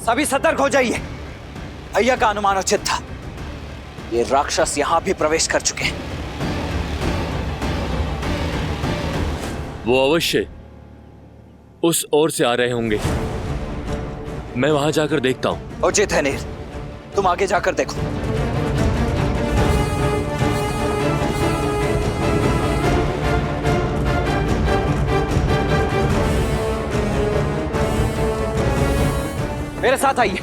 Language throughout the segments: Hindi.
सभी सतर्क हो जाइए। भैया का अनुमान उचित था। ये राक्षस यहां भी प्रवेश कर चुके हैं। वो अवश्य उस ओर से आ रहे होंगे। मैं वहां जाकर देखता हूं। उचित है नीर, तुम आगे जाकर देखो। मेरे साथ आइए।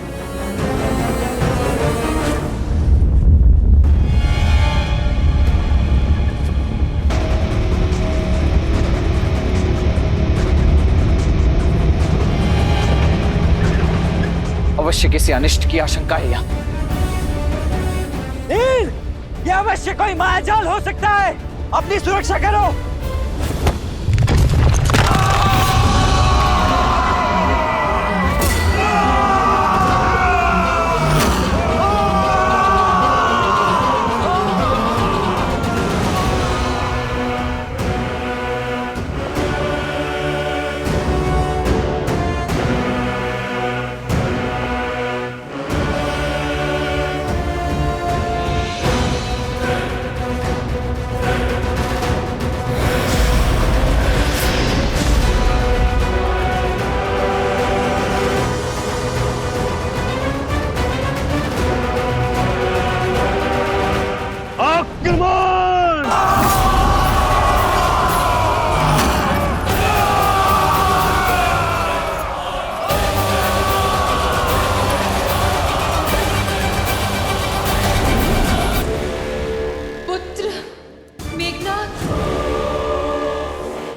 अवश्य किसी अनिष्ट की आशंका है यहाँ। नीर, यह अवश्य कोई मायाजाल हो सकता है। अपनी सुरक्षा करो।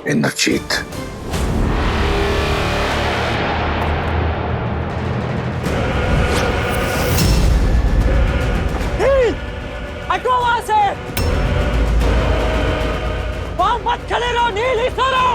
इंद्रजीत, हटो वहां से। वहां मत खड़े रहो नील, ही सो रहो।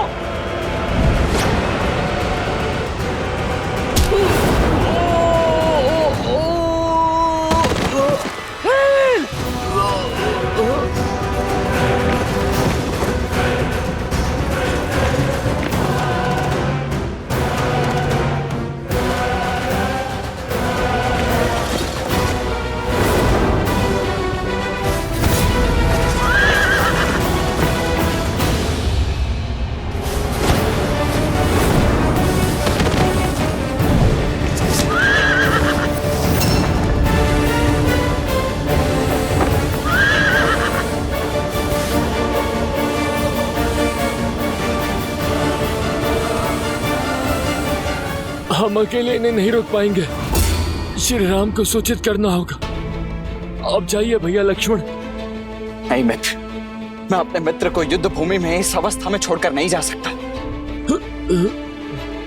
हम अकेले इन्हें नहीं रोक पाएंगे। श्री राम को सूचित करना होगा। आप जाइए भैया लक्ष्मण। नहीं मित्र, मैं अपने मित्र को युद्ध भूमि में इस अवस्था में छोड़कर नहीं जा सकता।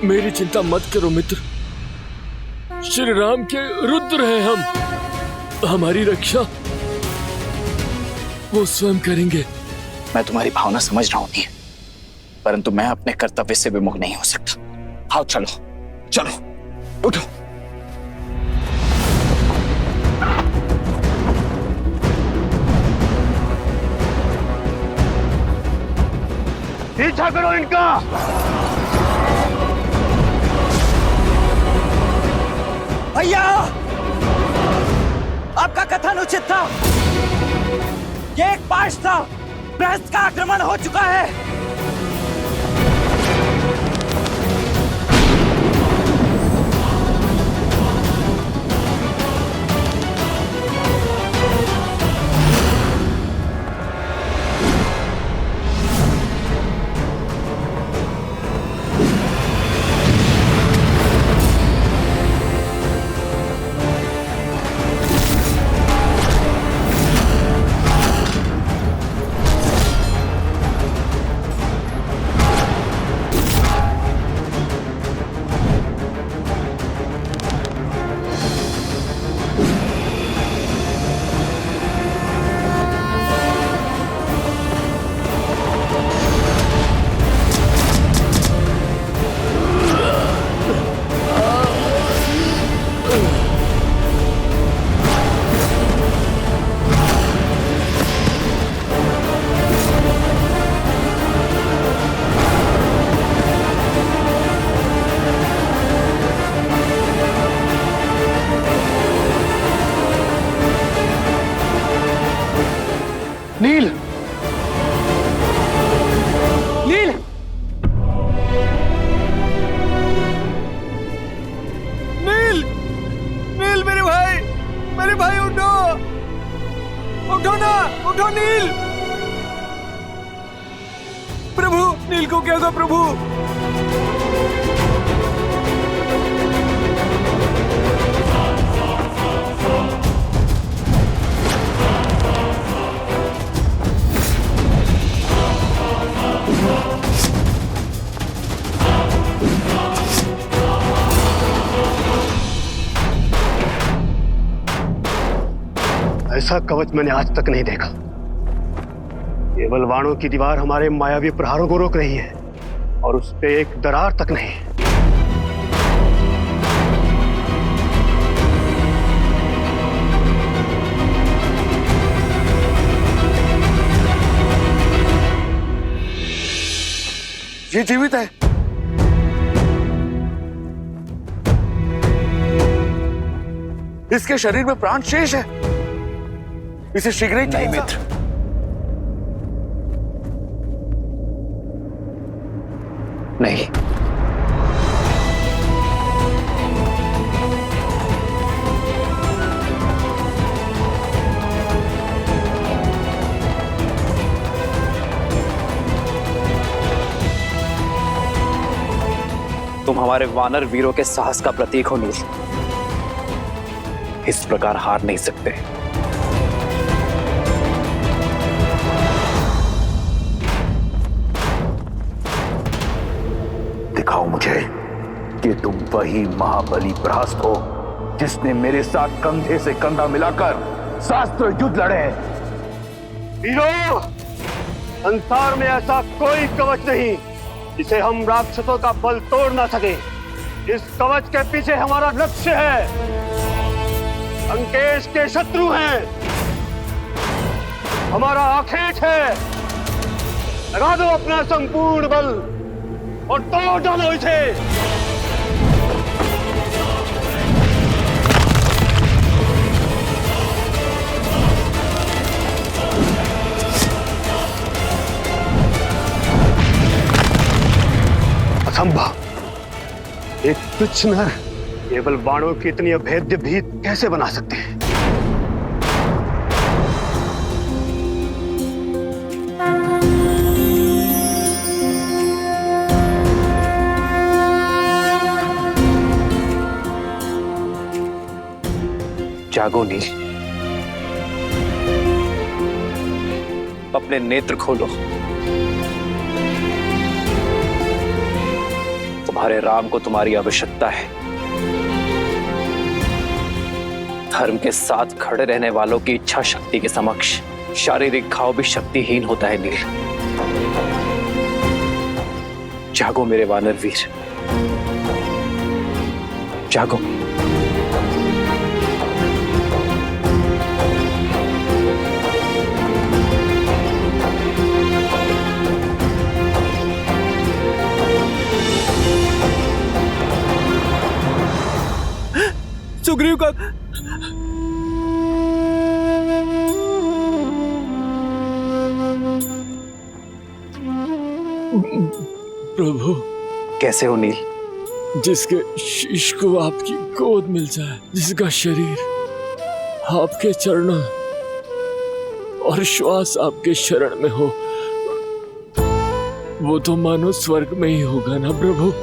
मेरी चिंता मत करो मित्र। श्री राम के रुद्र हैं हम। हमारी रक्षा वो स्वयं करेंगे। मैं तुम्हारी भावना समझ रहा हूं नीर, परंतु मैं अपने कर्तव्य से विमुख नहीं हो सकता। आओ चलो चलो, उठो। पीछा करो इनका। भैया, आपका कथन उचित था। ये एक पाश था। बृहस्पति का आक्रमण हो चुका है। देखो नील! प्रभु, नील को क्या हुआ प्रभु? ऐसा कवच मैंने आज तक नहीं देखा। केवल वाणों की दीवार हमारे मायावी प्रहारों को रोक रही है और उस पे एक दरार तक नहीं। ये जीवित है। इसके शरीर में प्राण शेष है। इसे शीघ्र ही नहीं मित्र, नहीं। तुम हमारे वानर वीरों के साहस का प्रतीक हो नील। इस प्रकार हार नहीं सकते। दिखाओ मुझे कि तुम वही महाबली प्रहस्त हो जिसने मेरे साथ कंधे से कंधा मिलाकर शास्त्र युद्ध लड़े। वीरों, संसार में ऐसा कोई कवच नहीं जिसे हम राक्षसों का बल तोड़ ना सके। इस कवच के पीछे हमारा लक्ष्य है। अंकेश के शत्रु हैं, हमारा आखेट है। लगा दो अपना संपूर्ण बल और तोड़ डालो इसे। असंभव! एक तुच्छ नर केवल बाणों की इतनी अभेद्य भीत कैसे बना सकते हैं? जागो नील, अपने नेत्र खोलो। तुम्हारे राम को तुम्हारी आवश्यकता है। धर्म के साथ खड़े रहने वालों की इच्छा शक्ति के समक्ष शारीरिक घाव भी शक्तिहीन होता है नील। जागो मेरे वानर वीर, जागो। सुग्रीव का प्रभु, कैसे हो नील? जिसके शीश को आपकी गोद मिल जाए, जिसका शरीर आपके चरणों और श्वास आपके शरण में हो, वो तो मानो स्वर्ग में ही होगा ना प्रभु।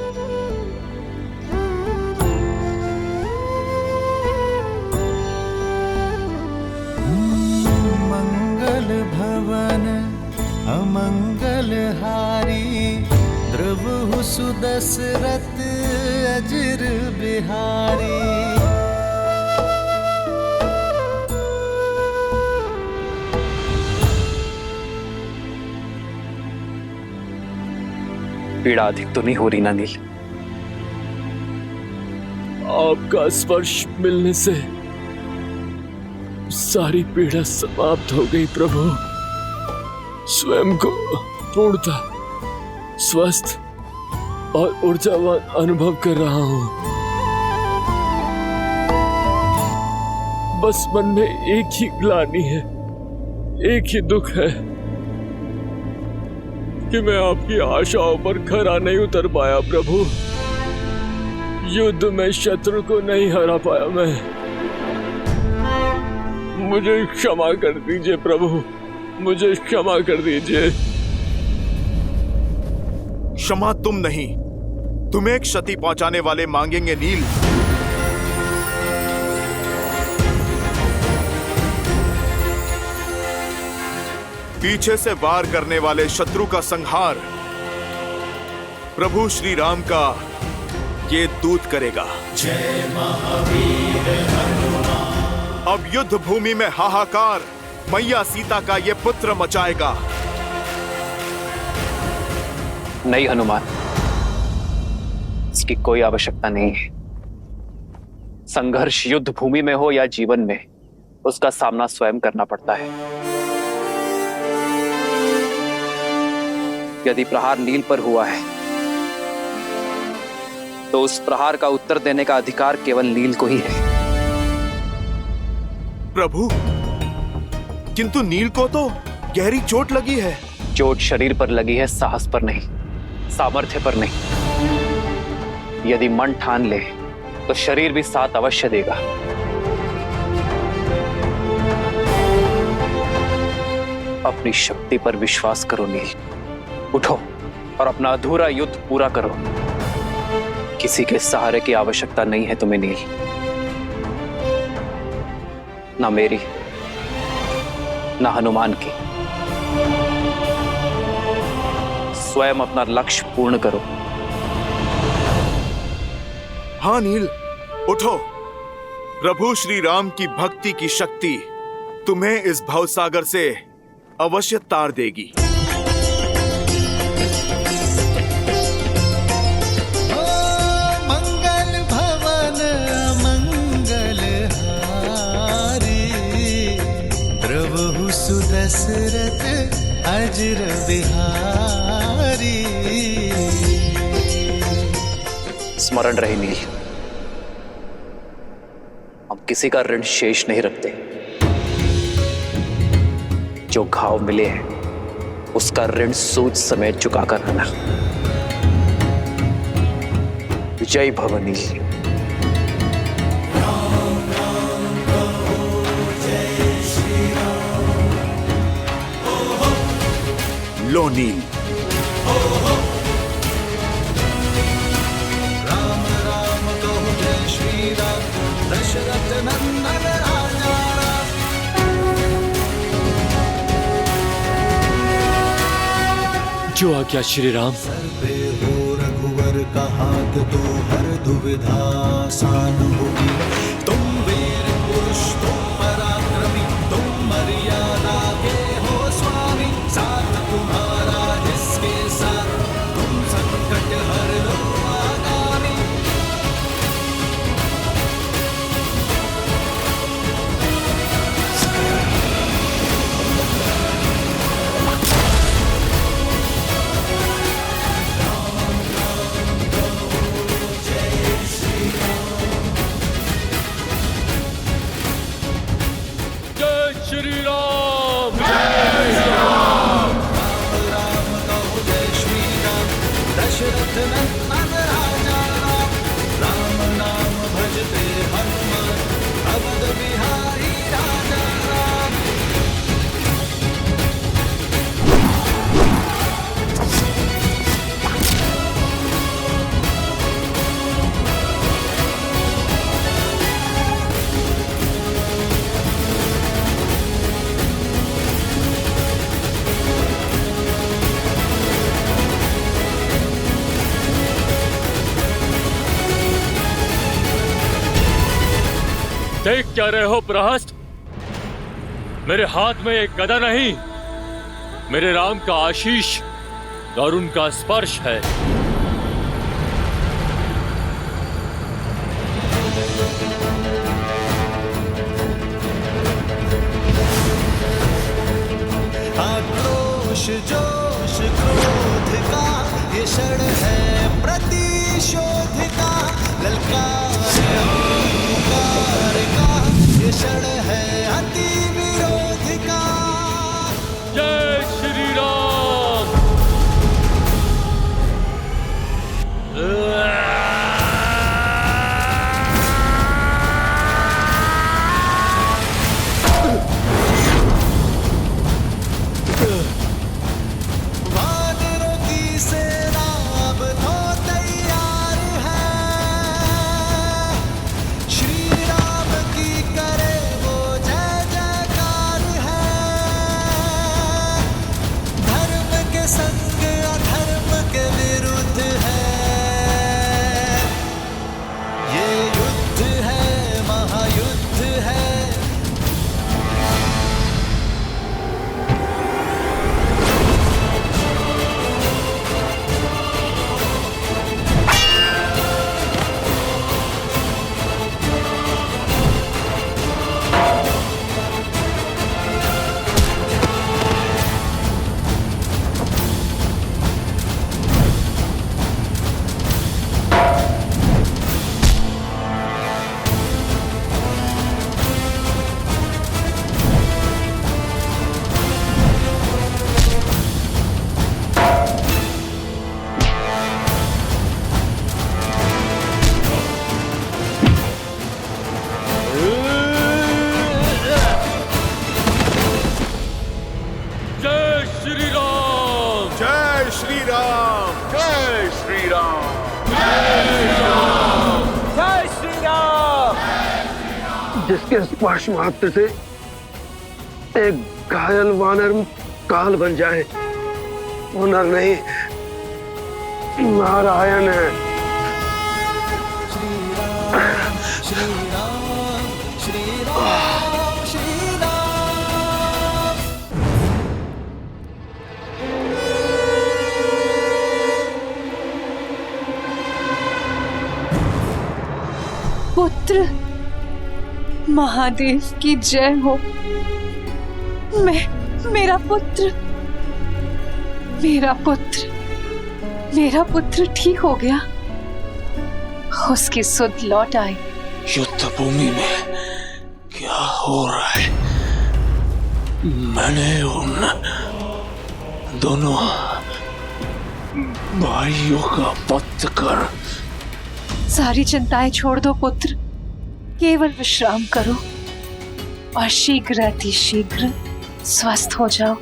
सुदशरथ अजर बिहारी। पीड़ा अधिक तो नहीं हो रही ना नील? आपका स्पर्श मिलने से सारी पीड़ा समाप्त हो गई प्रभु। स्वयं को पूर्णता स्वस्थ और ऊर्जावान अनुभव कर रहा हूं। बस मन में एक ही ग्लानि है, एक ही दुख है कि मैं आपकी आशाओं पर खरा नहीं उतर पाया प्रभु। युद्ध में शत्रु को नहीं हरा पाया मैं। मुझे क्षमा कर दीजिए प्रभु, मुझे क्षमा कर दीजिए। क्षमा तुम नहीं, तुम्हें क्षति पहुंचाने वाले मांगेंगे नील। पीछे से वार करने वाले शत्रु का संहार प्रभु श्री राम का ये दूत करेगा। जय महावीर हनुमान। अब युद्ध भूमि में हाहाकार मैया सीता का ये पुत्र मचाएगा। नहीं हनुमान, इसकी कोई आवश्यकता नहीं है। संघर्ष युद्ध भूमि में हो या जीवन में, उसका सामना स्वयं करना पड़ता है। यदि प्रहार नील पर हुआ है तो उस प्रहार का उत्तर देने का अधिकार केवल नील को ही है। प्रभु, किंतु नील को तो गहरी चोट लगी है। चोट शरीर पर लगी है, साहस पर नहीं, सामर्थ्य पर नहीं। यदि मन ठान ले तो शरीर भी साथ अवश्य देगा। अपनी शक्ति पर विश्वास करो नील। उठो और अपना अधूरा युद्ध पूरा करो। किसी के सहारे की आवश्यकता नहीं है तुम्हें नील, ना मेरी ना हनुमान की। स्वयं अपना लक्ष्य पूर्ण करो। हाँ नील, उठो। प्रभु श्री राम की भक्ति की शक्ति तुम्हें इस भवसागर से अवश्य तार देगी। मंगल भवन मंगल हारी, प्रभु सुदशरथ अजर बिहारी। स्मरण रहे नील, हम किसी का ऋण शेष नहीं रखते। जो घाव मिले हैं उसका ऋण सूद समेत चुका कर रहना। जय भव नील। लो नील। राम राम कहो जय श्री राम, दशरथ नंदन राजा राम। जो आज्ञा श्री राम। सर पे हो रघुवर का हाथ, तो हर दुविधा आसान होगी। तुम वीर पुरुष, तुम पराक्रमी, तुम मर्यादा के हो स्वामी। साथ तुम्हारा जिसके साथ, तुम संकट हर लो आगामी। जय श्री राम। राम कहो जय श्री राम, दशरथ नंदन राजा राम। राम नाम भजते हनुमान, अवध बिहारी राजा राम। देख क्या रहे हो प्रहस्त? मेरे हाथ में एक गदा नहीं, मेरे राम का आशीष और उनका स्पर्श है। आक्रोश जोश क्रोध का ये क्षण है प्रतिशोध का। ललकार अहंकार का ये क्षण है अति विरोध का। जय श्री राम। जिसके स्पर्श मात्र से एक घायल वानर काल बन जाए, वो नर नहीं नारायण है। श्री राम श्री राम श्री राम। पुत्र महादेव की जय हो। मेरा पुत्र ठीक हो गया। उसकी सुध लौट आई। युद्ध भूमि में क्या हो रहा है? मैंने उन दोनों भाइयों का वध कर। सारी चिंताएं छोड़ दो पुत्र, केवल विश्राम करो और शीघ्र अतिशीघ्र स्वस्थ हो जाओ।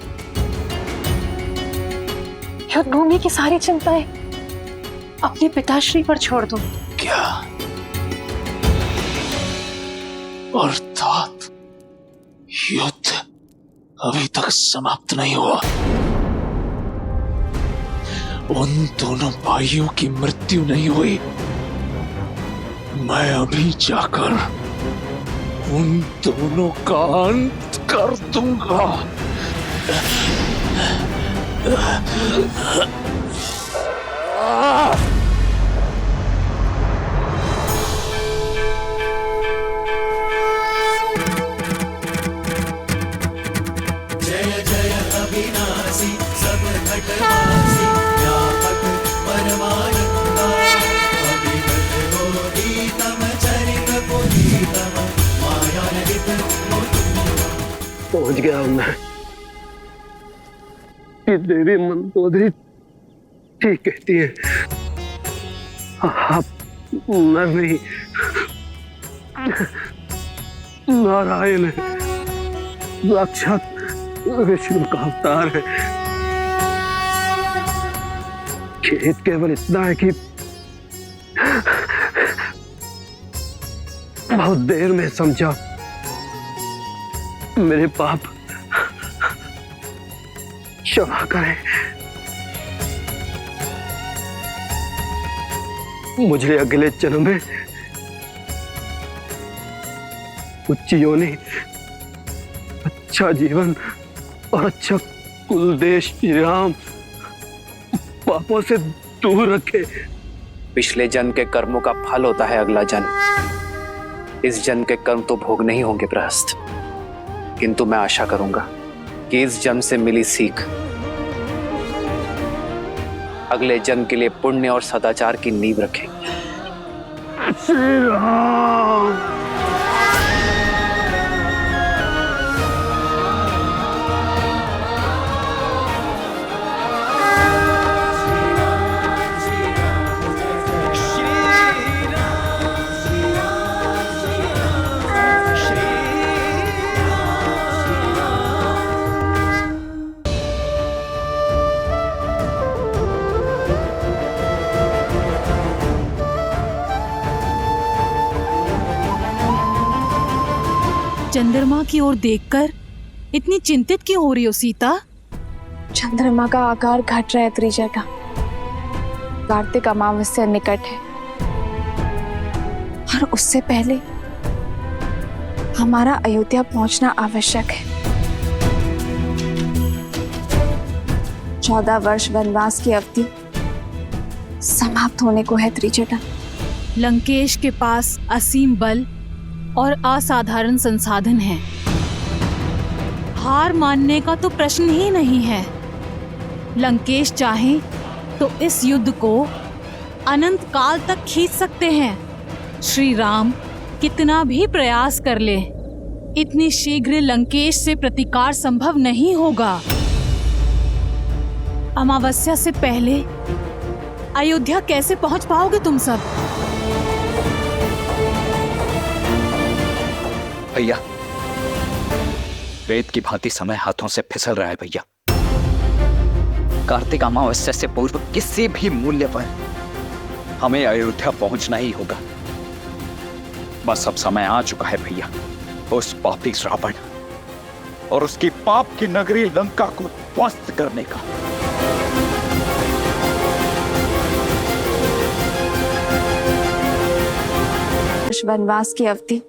युद्ध भूमि की सारी चिंताएं अपने पिताश्री पर छोड़ दो। क्या अर्थात युद्ध अभी तक समाप्त नहीं हुआ? उन दोनों भाइयों की मृत्यु नहीं हुई? मैं अभी जाकर उन दोनों का अंत कर दूंगा। जय जय अविनाशी सब घटवासी व्यापक परमानंदा अभिगत गोदीतम चरित पुनीतम मायानगित पहुंच गया हूं मैं। कि देवी मंदोदरी ठीक कहती है, आप नर नहीं नारायण है, साक्षात विष्णु का अवतार है। खेद केवल इतना है कि बहुत देर में समझा। मेरे पाप क्षमा करें। मुझे अगले जन्म में उच्च योनि, अच्छा जीवन और अच्छा कुल देश श्री राम पापों से दूर रखे। पिछले जन्म के कर्मों का फल होता है अगला जन्म। इस जन्म के कर्म तो भोग नहीं होंगे प्रहस्त, किंतु मैं आशा करूंगा कि इस जन्म से मिली सीख अगले जन्म के लिए पुण्य और सदाचार की नींव रखेगी। श्री राम। चंद्रमा की ओर देखकर इतनी चिंतित क्यों हो रही हो सीता? चंद्रमा का आकार घट रहा है त्रिजय का। कार्तिक अमावस्या निकट है और उससे पहले हमारा अयोध्या पहुंचना आवश्यक है। 14 वर्ष वनवास की अवधि समाप्त होने को है त्रिजटा। लंकेश के पास असीम बल और असाधारण संसाधन हैं। हार मानने का तो प्रश्न ही नहीं है। लंकेश चाहे तो इस युद्ध को अनंत काल तक खींच सकते हैं। श्री राम कितना भी प्रयास कर ले, इतनी शीघ्र लंकेश से प्रतिकार संभव नहीं होगा। अमावस्या से पहले अयोध्या कैसे पहुंच पाओगे तुम सब? भैया, वेद की भांति समय हाथों से फिसल रहा है भैया। कार्तिक अमावस्या से पूर्व किसी भी मूल्य पर हमें अयोध्या पहुंचना ही होगा। बस अब समय आ चुका है भैया। उस पापी रावण और उसकी पाप की नगरी लंका को ध्वस्त करने का। वनवास की अवधि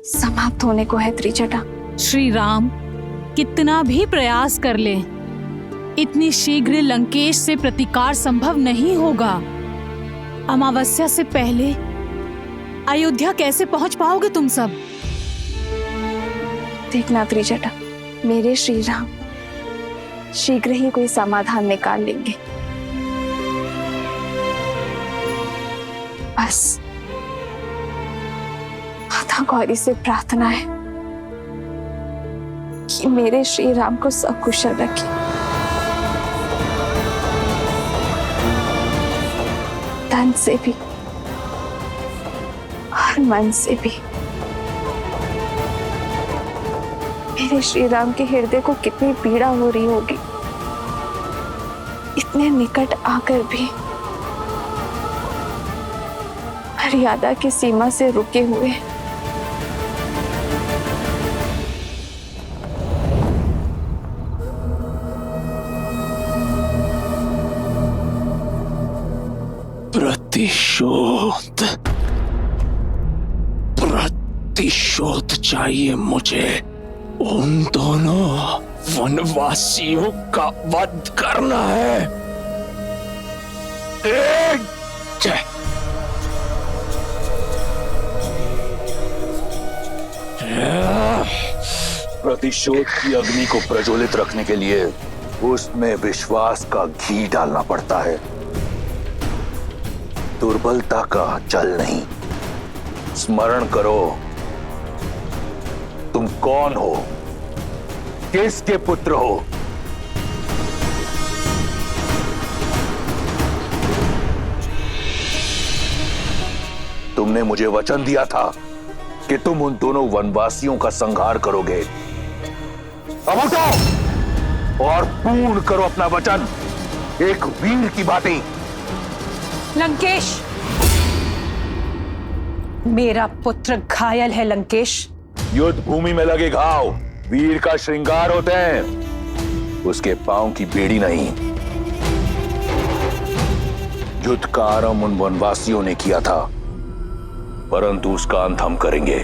समाप्त होने को है त्रिजटा। श्री राम कितना भी प्रयास कर ले, इतनी शीघ्र लंकेश से प्रतिकार संभव नहीं होगा। अमावस्या से पहले अयोध्या कैसे पहुंच पाओगे तुम सब? देखना त्रिजटा, मेरे श्री राम शीघ्र ही कोई समाधान निकाल लेंगे। बस माता गौरी से प्रार्थना है कि मेरे श्री राम को सकुशल रखे। तन से भी और मन से भी। मेरे श्री राम के हृदय को कितनी पीड़ा हो रही होगी, इतने निकट आकर भी मर्यादा की सीमा से रुके हुए। प्रतिशोध चाहिए मुझे। उन दोनों वनवासियों का वध करना है। प्रतिशोध की अग्नि को प्रज्वलित रखने के लिए उसमें विश्वास का घी डालना पड़ता है, दुर्बलता का जल नहीं। स्मरण करो, तुम कौन हो, किसके पुत्र हो? तुमने मुझे वचन दिया था कि तुम उन दोनों वनवासियों का संहार करोगे। अब उठो और पूर्ण करो अपना वचन, एक वीर की भांति। लंकेश, मेरा पुत्र घायल है। लंकेश, युद्ध भूमि में लगे घाव वीर का श्रृंगार होते हैं, उसके पांव की बेड़ी नहीं। युद्ध का आरंभ उन वनवासियों ने किया था, परंतु उसका अंत हम करेंगे।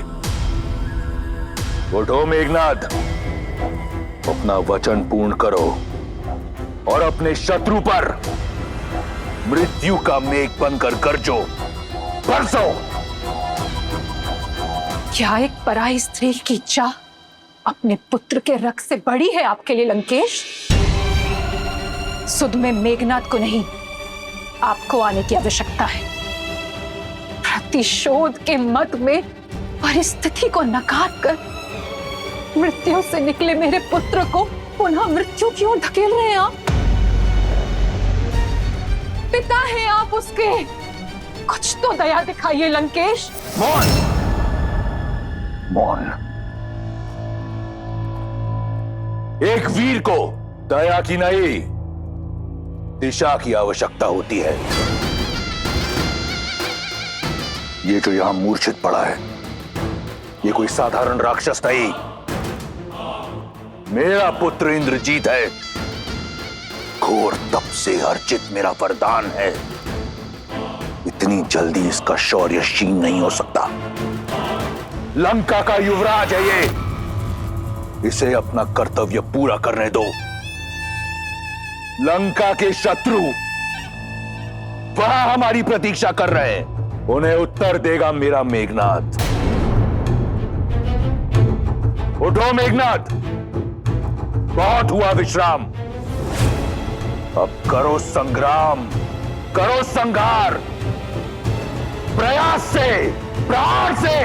उठो मेघनाद, अपना वचन पूर्ण करो और अपने शत्रु पर मृत्यु का मेघ बनकर गरजो, बरसो। क्या एक पराई स्त्री की इच्छा अपने पुत्र के रक्त से बड़ी है आपके लिए लंकेश? सुध में मेघनाद को नहीं, आपको आने की आवश्यकता है। प्रतिशोध के मद में परिस्थिति को नकार कर मृत्यु से निकले मेरे पुत्र को पुनः मृत्यु की ओर धकेल रहे हैं आप। पिता हैं आप उसके, कुछ तो दया दिखाइए लंकेश। मौन, मौन। एक वीर को दया की नहीं, दिशा की आवश्यकता होती है। ये जो यहां मूर्छित पड़ा है, ये कोई साधारण राक्षस नहीं, मेरा पुत्र इंद्रजीत है। घोर तप से अर्जित मेरा वरदान है। इतनी जल्दी इसका शौर्य क्षीण नहीं हो सकता। लंका का युवराज है ये, इसे अपना कर्तव्य पूरा करने दो। लंका के शत्रु वहां हमारी प्रतीक्षा कर रहे हैं, उन्हें उत्तर देगा मेरा मेघनाद। उठो मेघनाद, बहुत हुआ विश्राम, अब करो संग्राम, करो संघार, प्रयास से, प्राण से।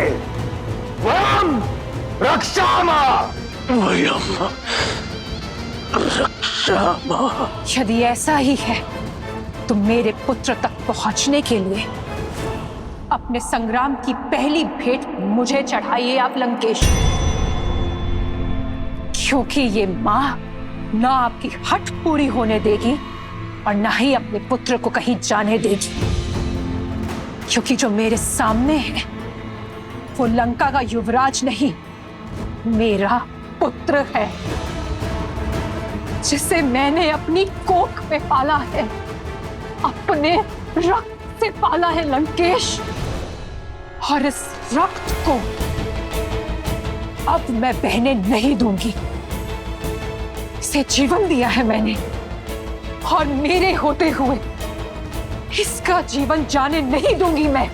वयम रक्षामा, वयम रक्षामा। यदि ऐसा ही है तो मेरे पुत्र तक पहुंचने के लिए अपने संग्राम की पहली भेंट मुझे चढ़ाइए आप लंकेश, क्योंकि ये मां ना आपकी हट पूरी होने देगी और ना ही अपने पुत्र को कहीं जाने देगी। क्योंकि जो मेरे सामने है वो लंका का युवराज नहीं, मेरा पुत्र है, जिसे मैंने अपनी कोख में पाला है, अपने रक्त से पाला है लंकेश। और इस रक्त को अब मैं बहने नहीं दूंगी। इसे जीवन दिया है मैंने, और मेरे होते हुए इसका जीवन जाने नहीं दूंगी मैं।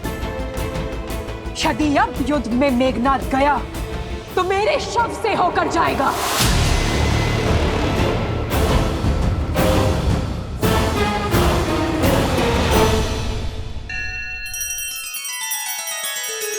यदि अब युद्ध में मेघनाद गया तो मेरे शव से होकर जाएगा।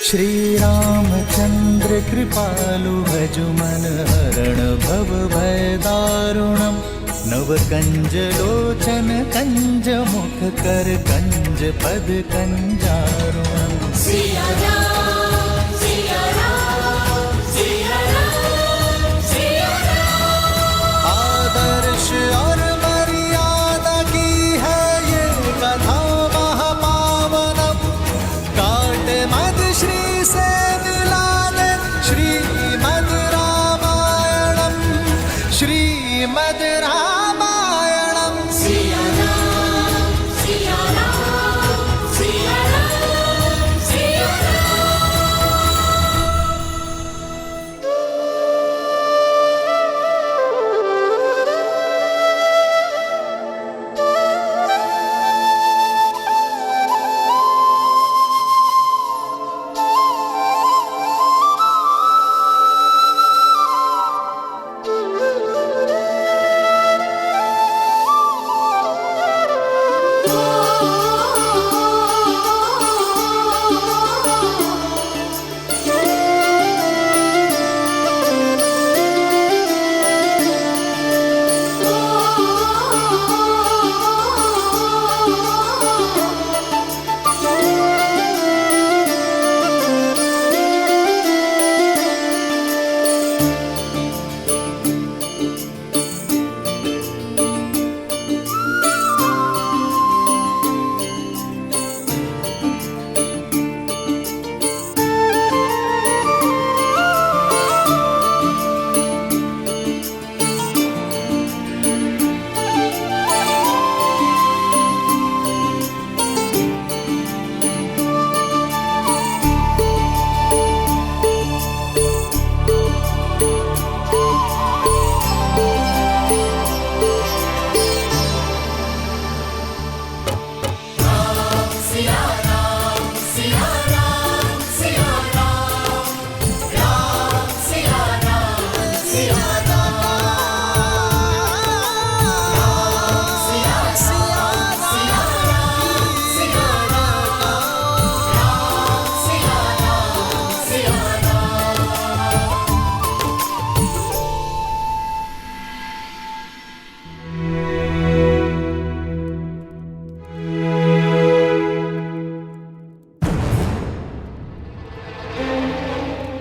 श्री रामचंद्र कृपालु भजु मन हरण भव भय दारुणम। नव कंज लोचन कंज मुख कर कंज पद कंजारुणम। सिया राम सिया राम सिया राम सिया राम। आदर्श और मर्यादा की है ये कथा महापावनम। काट मद श्री से मिला दे श्रीमद् रामायणम। श्रीमद् रामायणम। सिया राम सिया राम सिया राम सिया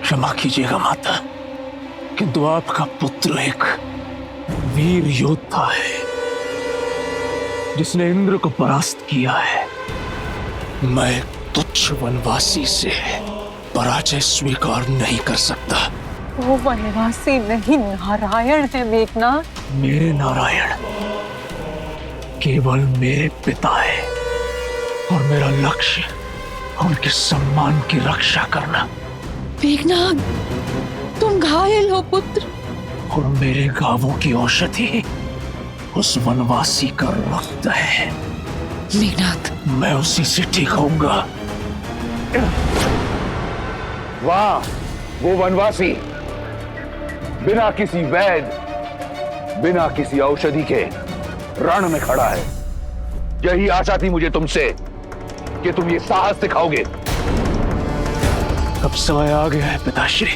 क्षमा कीजिएगा माता, किंतु आपका पुत्र एक वीर योद्धा है जिसने इंद्र को परास्त किया है। मैं तुच्छ वनवासी से पराजय स्वीकार नहीं कर सकता। वो वनवासी नहीं, नारायण है मेघनाद। मेरे नारायण केवल मेरे पिता है और मेरा लक्ष्य उनके सम्मान की रक्षा करना। मेघनाद, तुम घायल हो पुत्र। और मेरे घावों की औषधि उस वनवासी का रक्त है। मेघनाद, मैं उसी से ठीक होऊंगा। वाह, वो वनवासी बिना किसी वैद, बिना किसी औषधि के रण में खड़ा है। यही आशा थी मुझे तुमसे कि तुम ये साहस दिखाओगे। अब समय आ गया है पिताश्री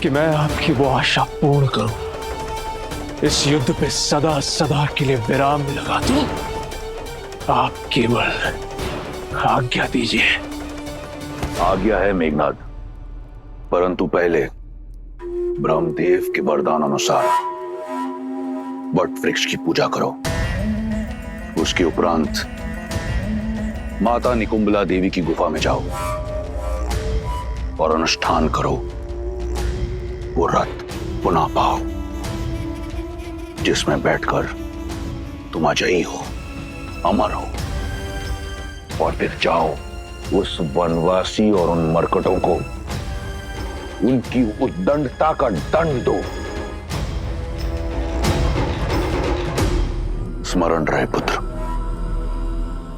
कि मैं आपकी वो आशा पूर्ण करूं। इस युद्ध पे सदा सदा के लिए विराम लगा दूं। आप केवल आज्ञा दीजिए। आज्ञा है मेघनाद, परंतु पहले ब्रह्मदेव के वरदान अनुसार वट वृक्ष की पूजा करो। उसके उपरांत माता निकुंबला देवी की गुफा में जाओ। और अनुष्ठान करो, वो रथ पुनः पाओ जिसमें बैठकर तुम अजयी हो, अमर हो, और फिर जाओ उस वनवासी और उन मरकटों को उनकी उद्दंडता का दंड दो। स्मरण रहे पुत्र,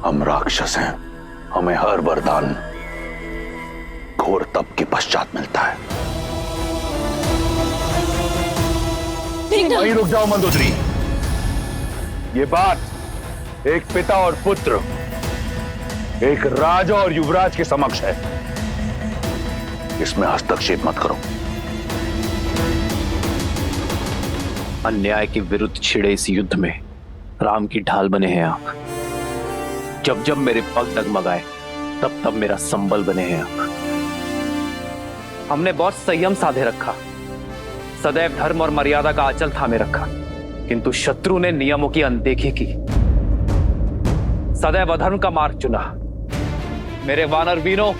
हम राक्षस हैं, हमें हर वरदान घोर तप के पश्चात मिलता है। वहीं रुक जाओ मंदोदरी। ये बात एक पिता और पुत्र, एक राजा और युवराज के समक्ष है, इसमें हस्तक्षेप मत करो। अन्याय के विरुद्ध छिड़े इस युद्ध में राम की ढाल बने हैं आप। जब जब मेरे पग डगमगाए तब तब मेरा संबल बने हैं आप। हमने बहुत संयम साधे रखा, सदैव धर्म और मर्यादा का आंचल थामे रखा, किंतु शत्रु ने नियमों की अनदेखी की, सदैव अधर्म का मार्ग चुना। मेरे वानर वीरों,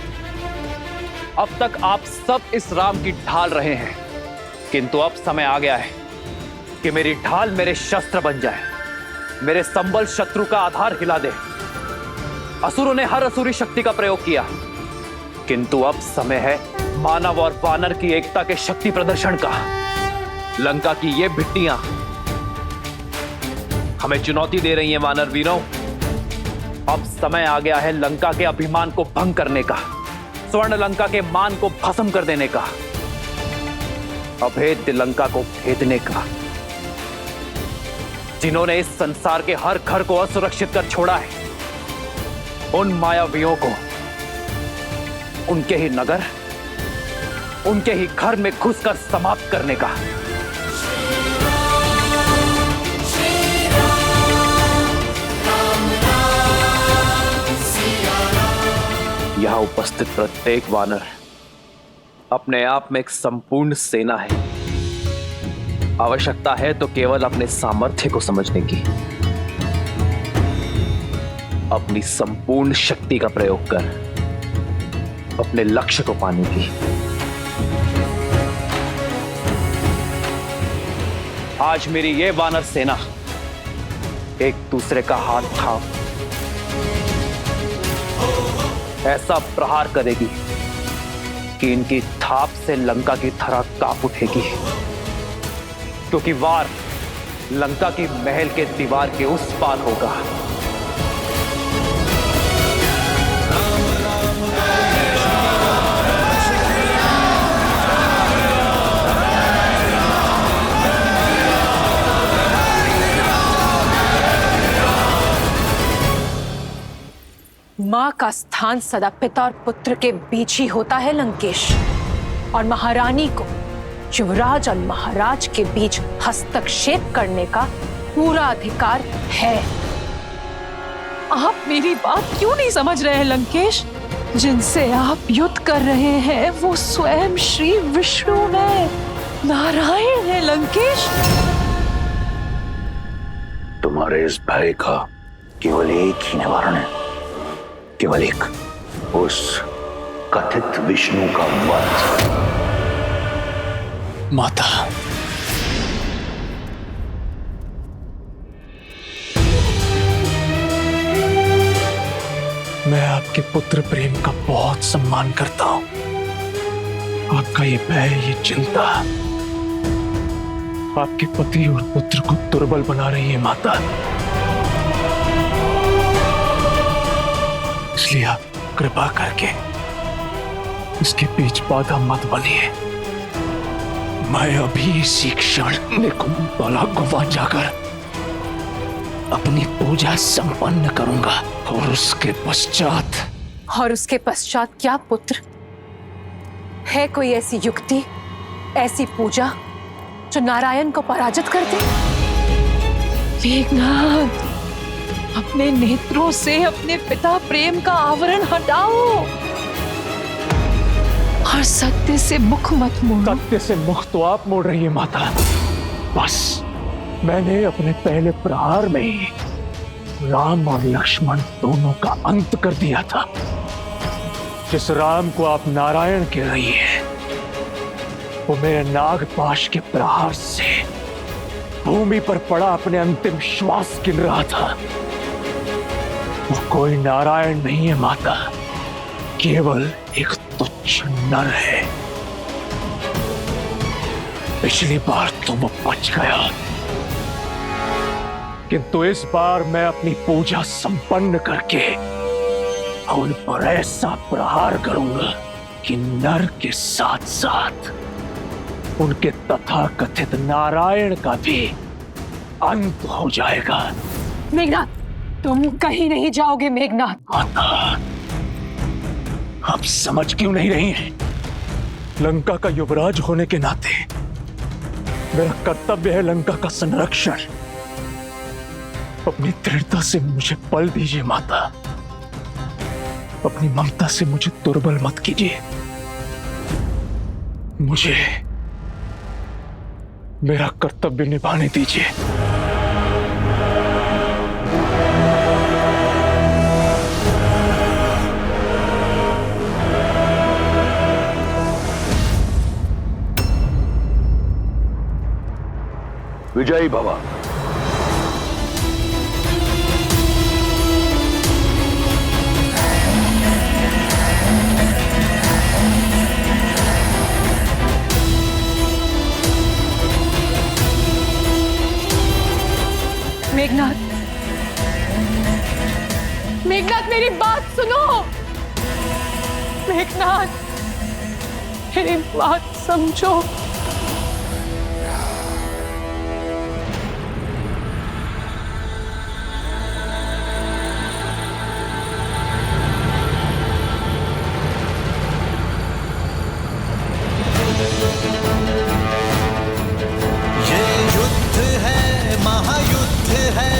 अब तक आप सब इस राम की ढाल रहे हैं, किंतु अब समय आ गया है कि मेरी ढाल मेरे शस्त्र बन जाए, मेरे संबल शत्रु का आधार हिला दे। असुरों ने हर असुरी शक्ति का प्रयोग किया, किंतु अब समय है मानव और वानर की एकता के शक्ति प्रदर्शन का। लंका की ये भिट्टियां हमें चुनौती दे रही हैं वानर वीरों। अब समय आ गया है लंका के अभिमान को भंग करने का, स्वर्ण लंका के मान को भस्म कर देने का, अभेद्य लंका को भेदने का। जिन्होंने इस संसार के हर घर को असुरक्षित कर छोड़ा है, उन मायावियों को उनके ही नगर, उनके ही घर में घुसकर समाप्त करने का। यहां उपस्थित प्रत्येक वानर अपने आप में एक संपूर्ण सेना है। आवश्यकता है तो केवल अपने सामर्थ्य को समझने की, अपनी संपूर्ण शक्ति का प्रयोग कर अपने लक्ष्य को पाने की। आज मेरी ये वानर सेना एक दूसरे का हाथ थाम ऐसा प्रहार करेगी कि इनकी थाप से लंका की धरा कांप उठेगी, क्योंकि वार लंका की महल के दीवार के उस पार होगा। मां का स्थान सदा पिता और पुत्र के बीच ही होता है लंकेश, और महारानी को युवराज और महाराज के बीच हस्तक्षेप करने का पूरा अधिकार है। आप मेरी बात क्यों नहीं समझ रहे हैं लंकेश? जिनसे आप युद्ध कर रहे हैं वो स्वयं श्री विष्णु है, नारायण है लंकेश। तुम्हारे इस भय का केवल एक ही निवारण है, केवल एक, उस कथित विष्णु का वध। माता, मैं आपके पुत्र प्रेम का बहुत सम्मान करता हूं। आपका ये भय, ये चिंता आपके पति और पुत्र को दुर्बल बना रही है माता। इसलिए आप कृपा करके इसके बीच बाधा मत बनिए। मैं अभी इसी क्षण निकुंभला गुफा जाकर अपनी पूजा संपन्न करूंगा, और उसके पश्चात क्या पुत्र? है कोई ऐसी युक्ति, ऐसी पूजा जो नारायण को पराजित कर दे? मेघनाद, अपने नेत्रों से अपने पिता प्रेम का आवरण हटाओ और सत्य से मुख मत मोड़ो। सत्य से मुख तो आप मोड़ रही है माता। बस मैंने अपने पहले प्रहार में ही राम और लक्ष्मण दोनों का अंत कर दिया था। जिस राम को आप नारायण कह रही हैं, वो मेरे नागपाश के प्रहार से भूमि पर पड़ा अपने अंतिम श्वास गिन रहा था। वो कोई नारायण नहीं है माता, केवल एक तुच्छ नर है। पिछली बार तो वो बच गया, किंतु इस बार मैं अपनी पूजा संपन्न करके उन पर ऐसा प्रहार करूंगा कि नर के साथ साथ उनके तथाकथित नारायण का भी अंत हो जाएगा। मेघनाथ, तुम कहीं नहीं जाओगे मेघनाथ। माता, आप समझ क्यों नहीं रही हैं? लंका का युवराज होने के नाते मेरा कर्तव्य है लंका का संरक्षण। अपनी दृढ़ता से मुझे बल दीजिए माता, अपनी ममता से मुझे दुर्बल मत कीजिए। मुझे मेरा कर्तव्य निभाने दीजिए। विजयी भव। मेघनाथ, मेघनाथ मेरी बात सुनो। मेघनाथ, मेरी बात समझो। ये युद्ध है, महायुद्ध है,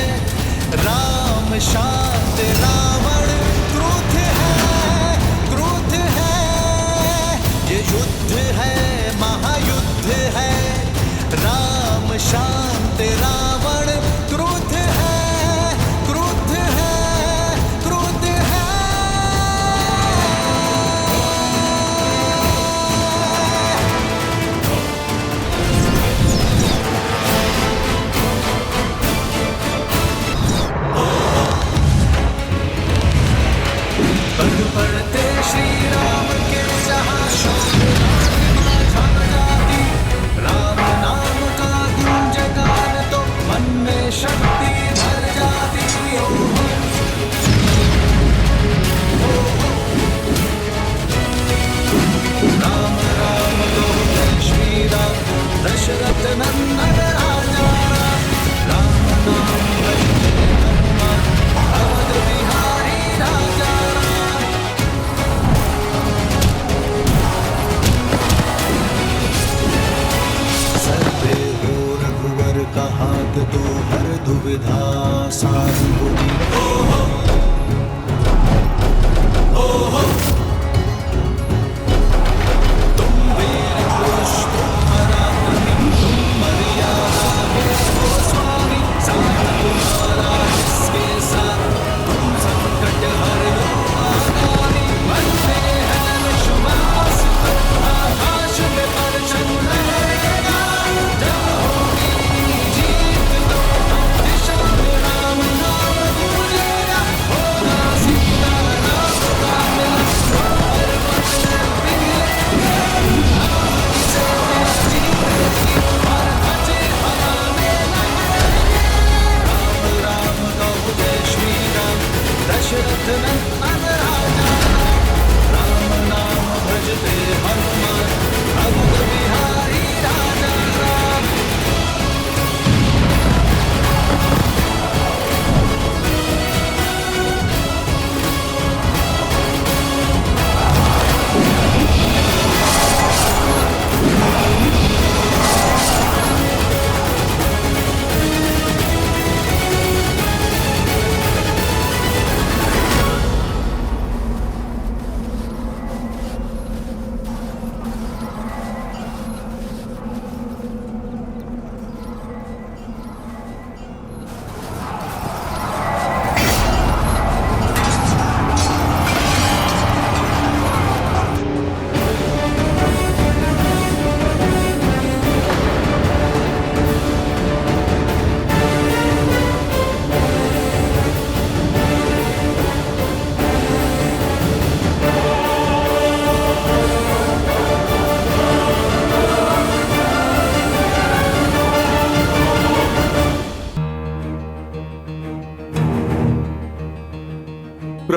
राम शांत रावण क्रुद्ध है, क्रुद्ध है। ये युद्ध है, महायुद्ध है, राम शांत रावण क्रुद्ध है, क्रुद्ध है, क्रुद्ध है। पग पड़ते श्री राम के जहाँ शोभे छा जाती, राम नाम का गुंजगान तो मन में शक्ति भर जाती। राम राम बोले श्री राम, दशरथ नंदन राजा, राम नाम भजते हनुमान, अवध बिहारी राजा।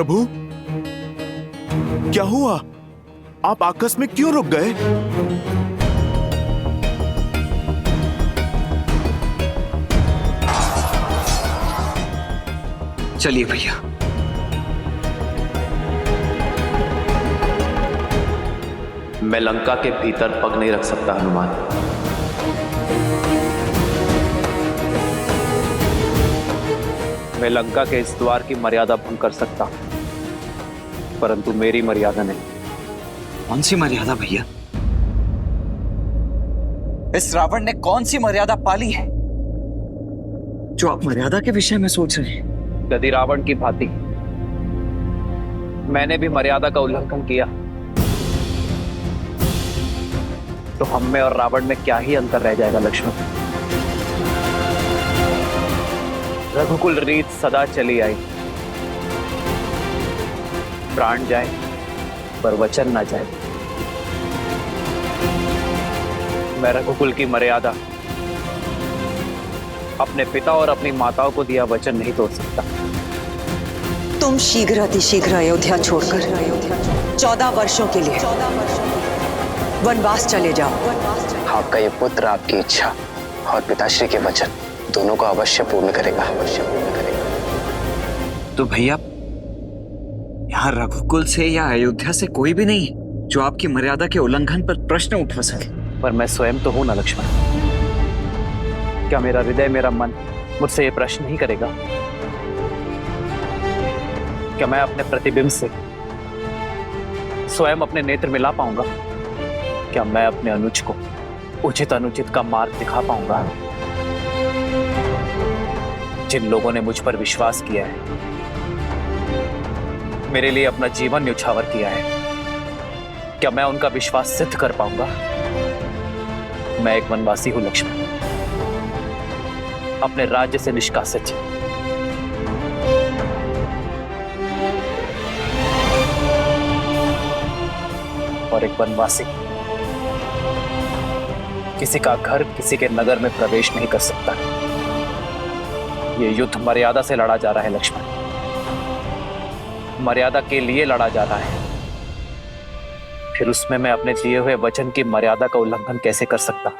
प्रभु, क्या हुआ? आप आकस्मिक क्यों रुक गए? चलिए भैया। मैं लंका के भीतर पग नहीं रख सकता हनुमान। मैं लंका के इस द्वार की मर्यादा भंग कर सकता हूं, परंतु मेरी मर्यादा नहीं। कौन सी मर्यादा भैया? इस रावण ने कौन सी मर्यादा पाली है जो आप मर्यादा के विषय में सोच रहे हैं? यदि रावण की भांति मैंने भी मर्यादा का उल्लंघन किया तो हम में और रावण में क्या ही अंतर रह जाएगा लक्ष्मण। रघुकुल रीत सदा चली आई, प्राण जाए पर वचन ना जाए। मैं रघुकुल की मर्यादा, अपने पिता और अपनी माताओं को दिया वचन नहीं तोड़ सकता। तुम शीघ्र अतिशीघ्र अयोध्या छोड़कर 14 वर्षों के लिए वनवास चले जाओ। आपका ये पुत्र आपकी इच्छा और पिताश्री के वचन दोनों को अवश्य पूर्ण करेगा। तो भैया, यहाँ रघुकुल से या अयोध्या से कोई भी नहीं है जो आपकी मर्यादा के उल्लंघन पर प्रश्न उठा सके। पर मैं स्वयं तो हूं ना लक्ष्मण। क्या मेरा हृदय, मेरा मन मुझसे ये प्रश्न नहीं करेगा? क्या मैं अपने प्रतिबिंब से स्वयं अपने नेत्र मिला पाऊंगा? क्या मैं अपने अनुज को उचित अनुचित का मार्ग दिखा पाऊंगा? जिन लोगों ने मुझ पर विश्वास किया है, मेरे लिए अपना जीवन न्यौछावर किया है, क्या मैं उनका विश्वास सिद्ध कर पाऊंगा? मैं एक वनवासी हूं लक्ष्मण, अपने राज्य से निष्कासित। और एक वनवासी किसी का घर, किसी के नगर में प्रवेश नहीं कर सकता। ये युद्ध मर्यादा से लड़ा जा रहा है लक्ष्मण, मर्यादा के लिए लड़ा जा रहा है। फिर उसमें मैं अपने दिए हुए वचन की मर्यादा का उल्लंघन कैसे कर सकता?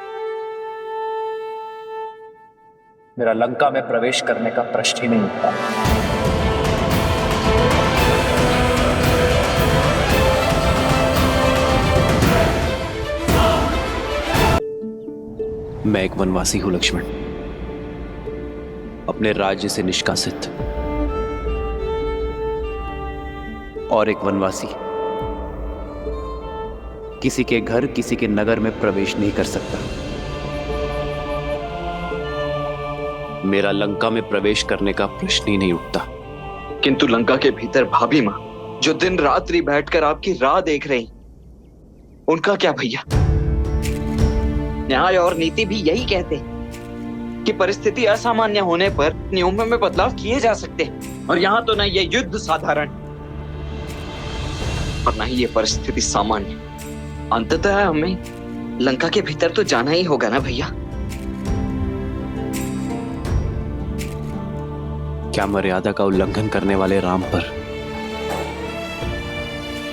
मेरा लंका में प्रवेश करने का प्रश्न ही नहीं उठता। मैं एक वनवासी हूं लक्ष्मण, अपने राज्य से निष्कासित। और एक वनवासी किसी के घर, किसी के नगर में प्रवेश नहीं कर सकता। मेरा लंका में प्रवेश करने का प्रश्न ही नहीं उठता। किंतु लंका के भीतर भाभी माँ जो दिन रात्रि बैठकर आपकी राह देख रही, उनका क्या भैया? न्याय और नीति भी यही कहते हैं कि परिस्थिति असामान्य होने पर नियमों में बदलाव किए जा सकते हैं। और यहाँ तो न ये युद्ध साधारण और न ही ये परिस्थिति सामान्य। अंततः हमें लंका के भीतर तो जाना ही होगा ना भैया। क्या मर्यादा का उल्लंघन करने वाले राम पर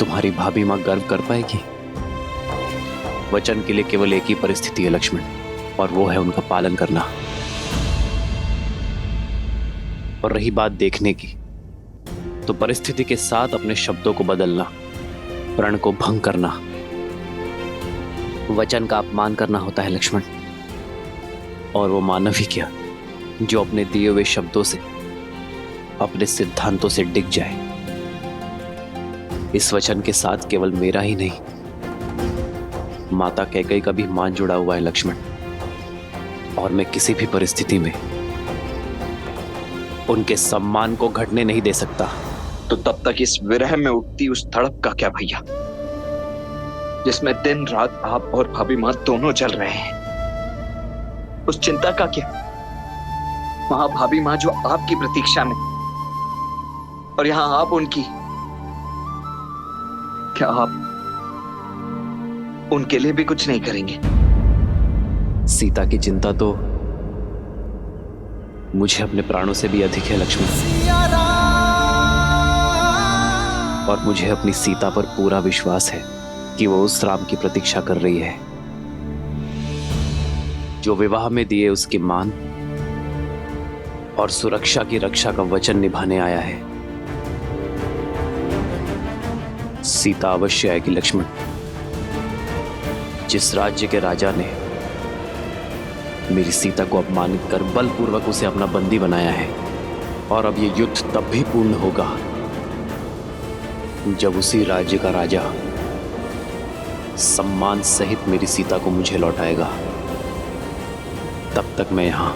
तुम्हारी भाभी मां गर्व कर पाएगी? वचन के लिए केवल एक ही परिस्थिति है लक्ष्मण, और वो है उनका पालन करना। और रही बात देखने की, तो परिस्थिति के साथ अपने शब्दों को बदलना, प्रण को भंग करना, वचन का अपमान करना होता है लक्ष्मण। और वो मानव ही क्या जो अपने दिए हुए शब्दों से, अपने सिद्धांतों से डिग जाए। इस वचन के साथ केवल मेरा ही नहीं, माता कैकेयी का भी मान जुड़ा हुआ है लक्ष्मण। और मैं किसी भी परिस्थिति में उनके सम्मान को घटने नहीं दे सकता। तो तब तक इस विरह में उठती उस तड़प का क्या भैया, जिसमें दिन रात आप और भाभी माँ दोनों जल रहे हैं? उस चिंता का क्या? वहां भाभी माँ जो आपकी प्रतीक्षा में, और यहां आप उनकी। क्या आप उनके लिए भी कुछ नहीं करेंगे? सीता की चिंता तो मुझे अपने प्राणों से भी अधिक है लक्ष्मण। और मुझे अपनी सीता पर पूरा विश्वास है कि वो उस राम की प्रतीक्षा कर रही है जो विवाह में दिए उसके मान और सुरक्षा की रक्षा का वचन निभाने आया है। सीता अवश्य आएगी लक्ष्मण। जिस राज्य के राजा ने मेरी सीता को अपमानित कर बलपूर्वक उसे अपना बंदी बनाया है, और अब ये युद्ध तब भी पूर्ण होगा जब उसी राज्य का राजा सम्मान सहित मेरी सीता को मुझे लौटाएगा। तब तक मैं यहां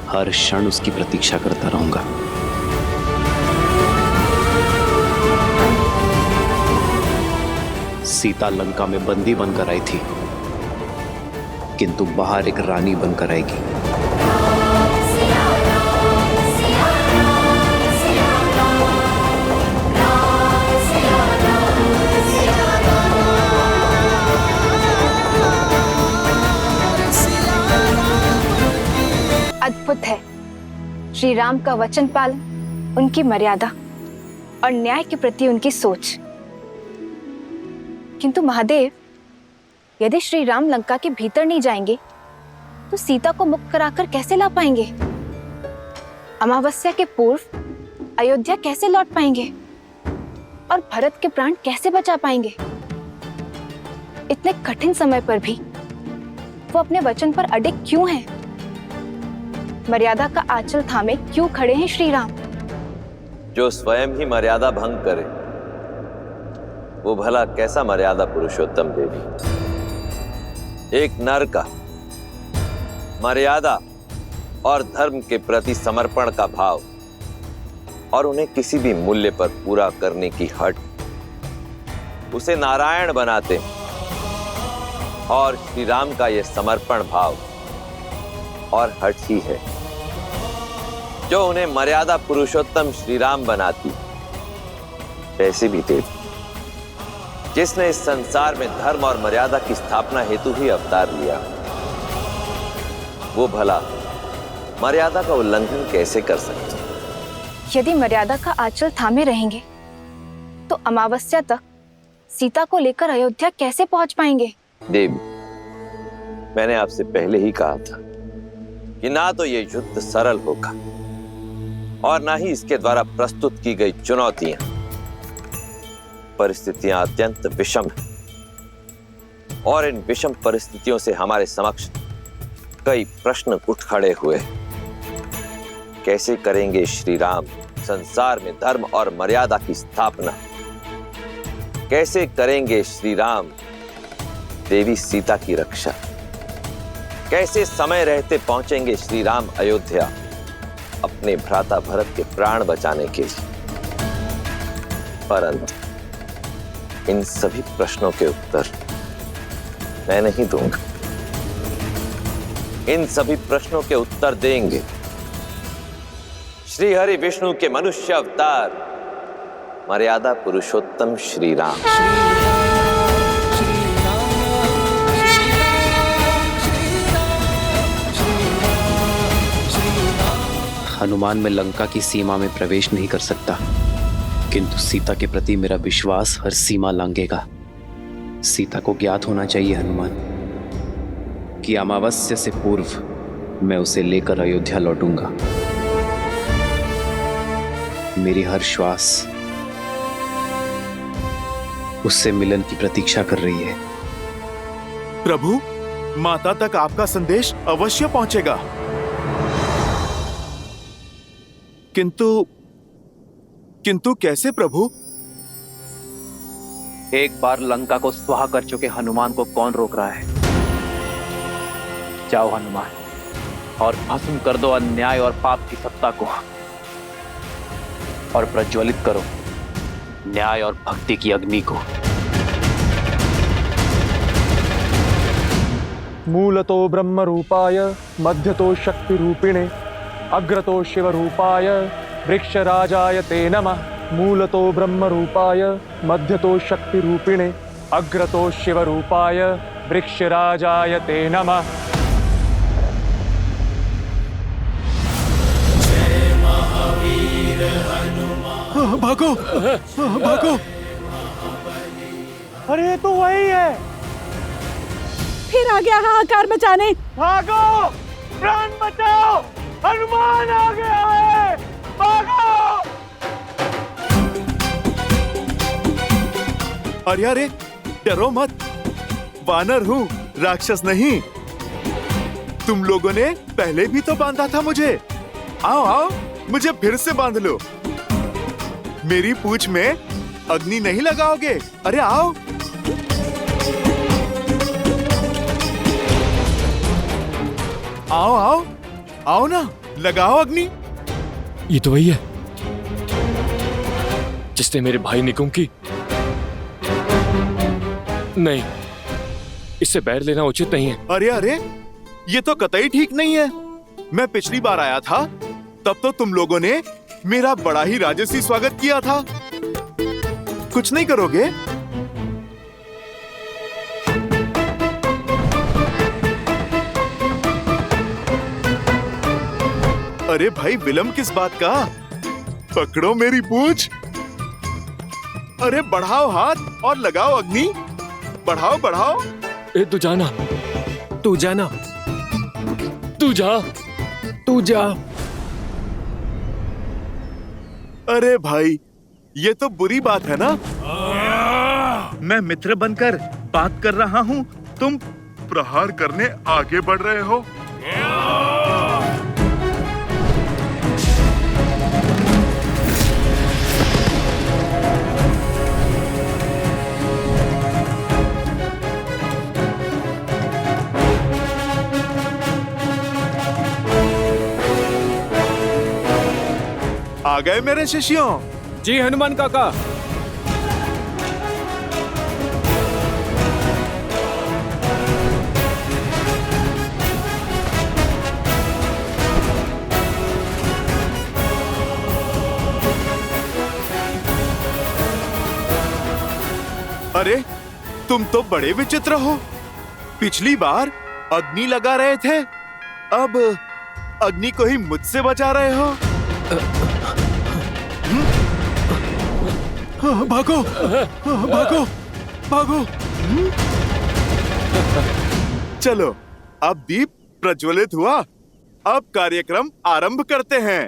हर क्षण उसकी प्रतीक्षा करता रहूंगा। सीता लंका में बंदी बनकर आई थी, किंतु बाहर एक रानी बनकर आएगी। अद्भुत है श्री राम का वचन पालन, उनकी मर्यादा और न्याय के प्रति उनकी सोच। किंतु महादेव, यदि श्री राम लंका के भीतर नहीं जाएंगे तो सीता को मुक्त कराकर कैसे ला पाएंगे? अमावस्या के पूर्व अयोध्या कैसे लौट पाएंगे? और भरत के प्राण कैसे बचा पाएंगे? इतने कठिन समय पर भी वो अपने वचन पर अडिग क्यों हैं? मर्यादा का आंचल थामे क्यों खड़े हैं श्री राम? जो स्वयं ही मर्यादा भंग करे वो भला कैसा मर्यादा पुरुषोत्तम देवी? एक नर का मर्यादा और धर्म के प्रति समर्पण का भाव और उन्हें किसी भी मूल्य पर पूरा करने की हट उसे नारायण बनाते हैं। और श्री राम का यह समर्पण भाव और हट ही है जो उन्हें मर्यादा पुरुषोत्तम श्री राम बनाती। ऐसी भी देवी जिसने इस संसार में धर्म और मर्यादा की स्थापना हेतु ही अवतार लिया, वो भला मर्यादा का उल्लंघन कैसे कर सकते? यदि मर्यादा का आंचल थामे रहेंगे तो अमावस्या तक सीता को लेकर अयोध्या कैसे पहुंच पाएंगे? देवी, मैंने आपसे पहले ही कहा था कि ना तो ये युद्ध सरल होगा और ना ही इसके द्वारा प्रस्तुत की गई चुनौतियां। परिस्थितियां अत्यंत विषम हैं और इन विषम परिस्थितियों से हमारे समक्ष कई प्रश्न उठ खड़े हुए। कैसे करेंगे श्री राम संसार में धर्म और मर्यादा की स्थापना? कैसे करेंगे श्री राम देवी सीता की रक्षा? कैसे समय रहते पहुंचेंगे श्री राम अयोध्या अपने भ्राता भरत के प्राण बचाने के लिए? परंतु इन सभी प्रश्नों के उत्तर मैं नहीं दूंगा। इन सभी प्रश्नों के उत्तर देंगे श्री हरि विष्णु के मनुष्य अवतार मर्यादा पुरुषोत्तम श्री राम। हनुमान में लंका की सीमा में प्रवेश नहीं कर सकता, किंतु सीता के प्रति मेरा विश्वास हर सीमा लांघेगा। सीता को ज्ञात होना चाहिए हनुमान कि अमावस्या से पूर्व मैं उसे लेकर अयोध्या लौटूंगा। मेरी हर श्वास उससे मिलन की प्रतीक्षा कर रही है। प्रभु, माता तक आपका संदेश अवश्य पहुंचेगा। किंतु कैसे प्रभु? एक बार लंका को स्वाहा कर चुके हनुमान को कौन रोक रहा है? जाओ हनुमान और भस्म कर दो अन्याय और पाप की सत्ता को और प्रज्वलित करो न्याय और भक्ति की अग्नि को। मूलतो ब्रह्म रूपाय मध्यतो शक्ति रूपिणे अग्रतो शिव रूपाय वृक्षराजाय ते नमः। मूलतो ब्रह्म रूपाय मध्यतो शक्ति रूपिणे अग्रतो शिव रूपाय वृक्षराजाय ते नमः। भागो भागो। अरे तो वही है। फिर आ गया हाहाकार मचाने। भागो, प्राण बचाओ, हनुमान आ गया है, भागो। अरे अरे, डरो मत, वानर हूँ, राक्षस नहीं। तुम लोगों ने पहले भी तो बांधा था मुझे। आओ आओ, मुझे फिर से बांध लो। मेरी पूंछ में अग्नि नहीं लगाओगे? अरे आओ। आओ आओ आओ ना, लगाओ अग्नि। ये तो वही है जिसने मेरे भाई निकुंभ की। नहीं, इससे बैर लेना उचित नहीं है। अरे अरे, ये तो कतई ठीक नहीं है। मैं पिछली बार आया था तब तो तुम लोगों ने मेरा बड़ा ही राजसी स्वागत किया था। कुछ नहीं करोगे? अरे भाई, विलंब किस बात का? पकड़ो मेरी पूंछ। अरे बढ़ाओ हाथ और लगाओ अग्नि। बढ़ाओ बढ़ाओ। ए, तू जाना, तू जाना, तू जा, तू जा। अरे भाई, ये तो बुरी बात है ना। मैं मित्र बनकर बात कर रहा हूँ, तुम प्रहार करने आगे बढ़ रहे हो। आ गए मेरे शिष्यों? जी हनुमान काका। अरे, तुम तो बड़े विचित्र हो। पिछली बार अग्नि लगा रहे थे, अब अग्नि को ही मुझसे बचा रहे हो। भागो भागो भागो। चलो, अब दीप प्रज्वलित हुआ, अब कार्यक्रम आरंभ करते हैं।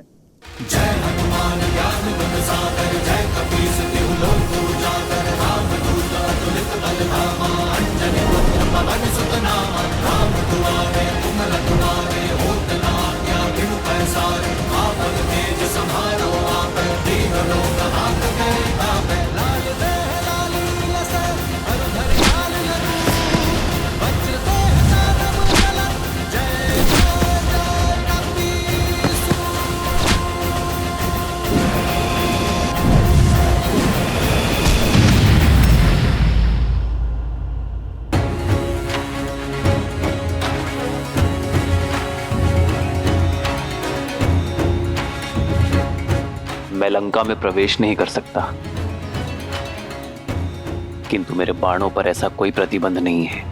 जय हनुमान ज्ञान गुण सागर, जय कपीस तिहु लोक उजागर, रामदूत अतुलित बल धामा, अंजनी पुत्र पवन सुत नामा, राम दुआरे तुम रखवारे, होत न आज्ञा बिनु पैसारे, आपन तेज सम्हारो आप, दीन लोक हाथ गए आपे, लाल देह लाली लसे, हर धर लाल लरू, वज्र देह दानव चलन, जय जय जय कपीस। मैं लंका में प्रवेश नहीं कर सकता, किंतु मेरे बाणों पर ऐसा कोई प्रतिबंध नहीं है।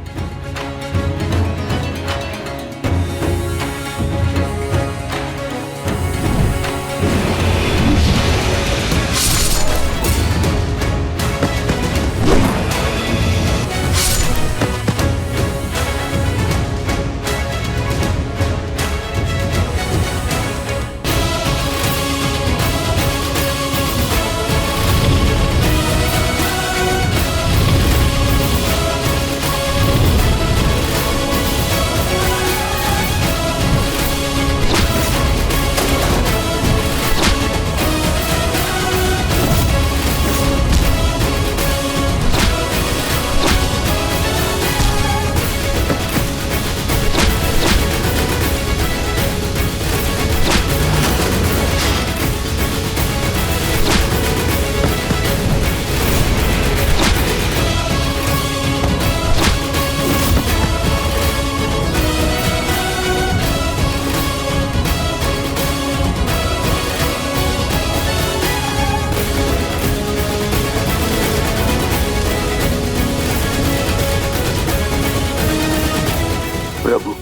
प्रभु,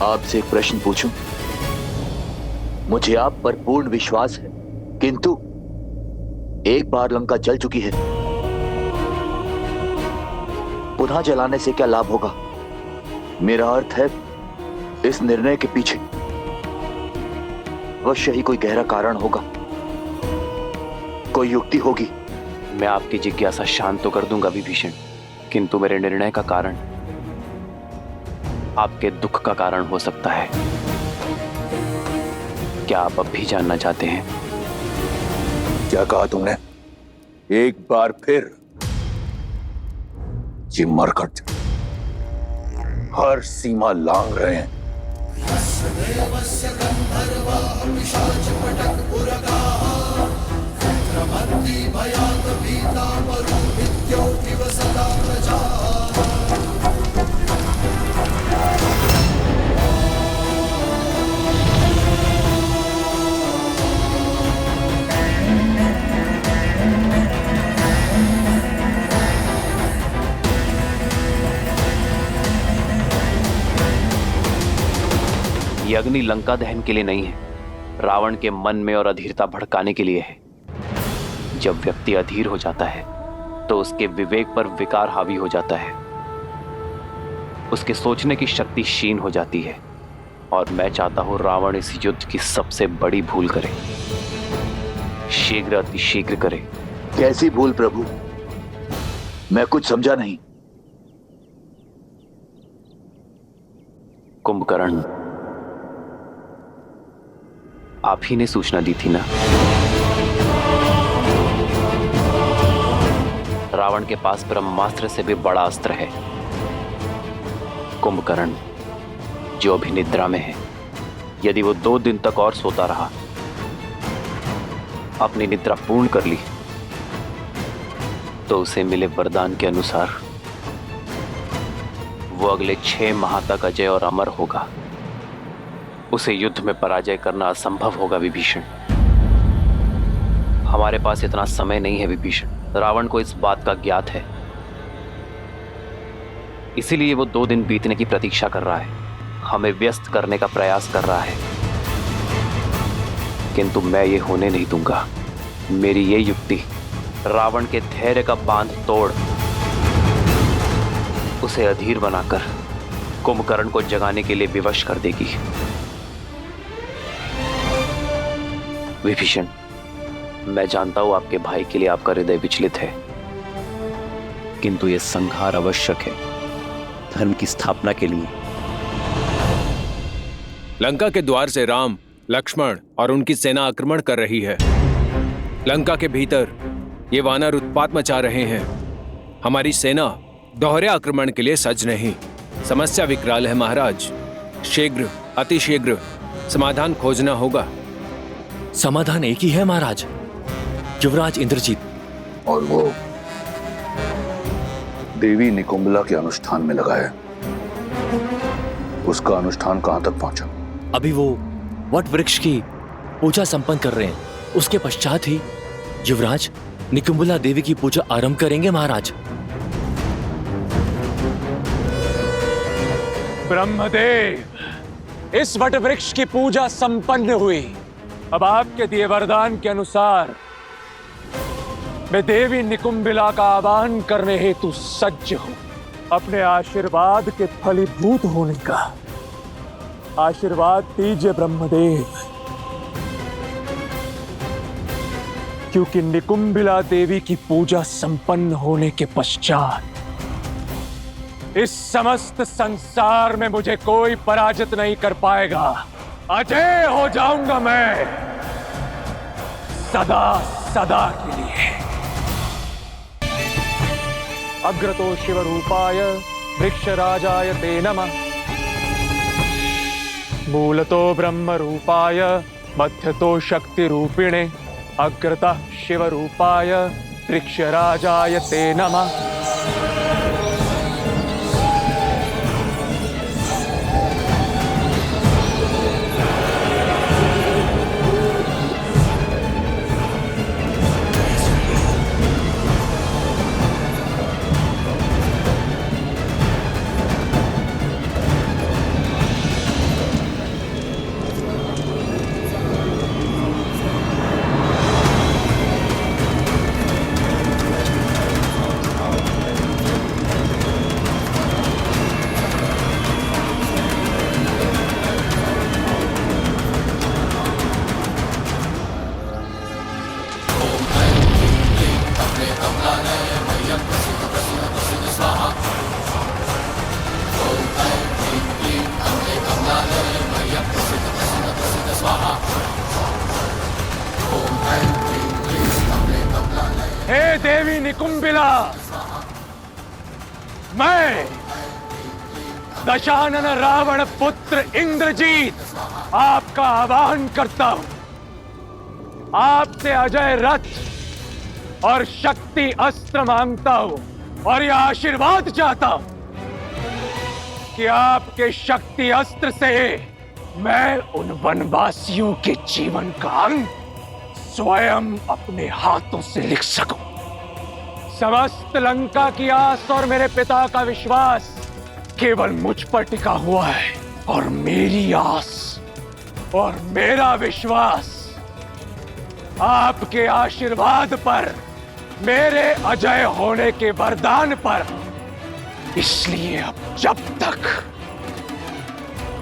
आपसे एक प्रश्न पूछूं? मुझे आप पर पूर्ण विश्वास है, किंतु एक बार लंका जल चुकी है, पुनः जलाने से क्या लाभ होगा? मेरा अर्थ है, इस निर्णय के पीछे अवश्य ही कोई गहरा कारण होगा, कोई युक्ति होगी। मैं आपकी जिज्ञासा शांत तो कर दूंगा विभीषण, किंतु मेरे निर्णय का कारण आपके दुख का कारण हो सकता है। क्या आप अब भी जानना चाहते हैं? क्या कहा तुमने? एक बार फिर? ये मरकट हर सीमा लांघ रहे हैं। ये अग्नि लंका दहन के लिए नहीं है, रावण के मन में और अधीरता भड़काने के लिए है। जब व्यक्ति अधीर हो जाता है तो उसके विवेक पर विकार हावी हो जाता है, उसके सोचने की शक्ति क्षीण हो जाती है। और मैं चाहता हूं रावण इस युद्ध की सबसे बड़ी भूल करे, शीघ्र अतिशीघ्र करे। कैसी भूल प्रभु? मैं कुछ समझा नहीं। कुंभकर्ण, आप ही ने सूचना दी थी ना? रावण के पास ब्रह्मास्त्र से भी बड़ा अस्त्र है। कुंभकर्ण, जो अभी निद्रा में है, यदि वो 2 दिन तक और सोता रहा, अपनी निद्रा पूर्ण कर ली, तो उसे मिले वरदान के अनुसार वो अगले 6 माह तक अजय और अमर होगा। उसे युद्ध में पराजय करना असंभव होगा विभीषण। हमारे पास इतना समय नहीं है विभीषण। रावण को इस बात का ज्ञात है, इसीलिए वो 2 दिन बीतने की प्रतीक्षा कर रहा है, हमें व्यस्त करने का प्रयास कर रहा है। किंतु मैं ये होने नहीं दूंगा। मेरी ये युक्ति रावण के धैर्य का बांध तोड़ उसे अधीर बनाकर कुंभकर्ण को जगाने के लिए विवश कर देगी। विभीषण, मैं जानता हूं आपके भाई के लिए आपका हृदय विचलित है, किंतु यह संहार आवश्यक है धर्म की स्थापना के लिए। लंका के द्वार से राम, लक्ष्मण और उनकी सेना आक्रमण कर रही है। लंका के भीतर ये वानर उत्पात मचा रहे हैं। हमारी सेना दोहरे आक्रमण के लिए सज्ज नहीं। समस्या विकराल है महाराज। शीघ्र, अतिशीघ्र समाधान खोजना होगा। समाधान एक ही है महाराज, युवराज इंद्रजीत। और वो देवी निकुंभला के अनुष्ठान में लगा है। उसका अनुष्ठान कहां तक पहुंचा? अभी वो वट वृक्ष की पूजा संपन्न कर रहे हैं। उसके पश्चात ही युवराज निकुंभला देवी की पूजा आरंभ करेंगे महाराज। ब्रह्मदेव, इस वट वृक्ष की पूजा संपन्न हुई। अब आपके दिए वरदान के अनुसार मैं देवी निकुंभिला का आह्वान करने हेतु सज्ज हूं। अपने आशीर्वाद के फलीभूत होने का आशीर्वाद दीजिए ब्रह्मदेव, क्योंकि निकुंभिला देवी की पूजा संपन्न होने के पश्चात इस समस्त संसार में मुझे कोई पराजित नहीं कर पाएगा। अजय हो जाऊंगा मैं सदा सदा के लिए। अग्रतो शिव रूपाय वृक्षराजाय ते नमः। मूलतो ब्रह्म रूपाय मध्यतो शक्ति रूपिणे। अग्रतः शिव रूपाय वृक्षराजाय ते नमः। हे देवी निकुंबिला, मैं दशानन रावण पुत्र इंद्रजीत आपका आवाहन करता हूं। आपसे अजय रथ और शक्ति अस्त्र मांगता हूं और यह आशीर्वाद चाहता हूं कि आपके शक्ति अस्त्र से मैं उन वनवासियों के जीवन का अंत स्वयं अपने हाथों से लिख सकूं। समस्त लंका की आस और मेरे पिता का विश्वास केवल मुझ पर टिका हुआ है और मेरी आस और मेरा विश्वास आपके आशीर्वाद पर, मेरे अजय होने के वरदान पर। इसलिए अब जब तक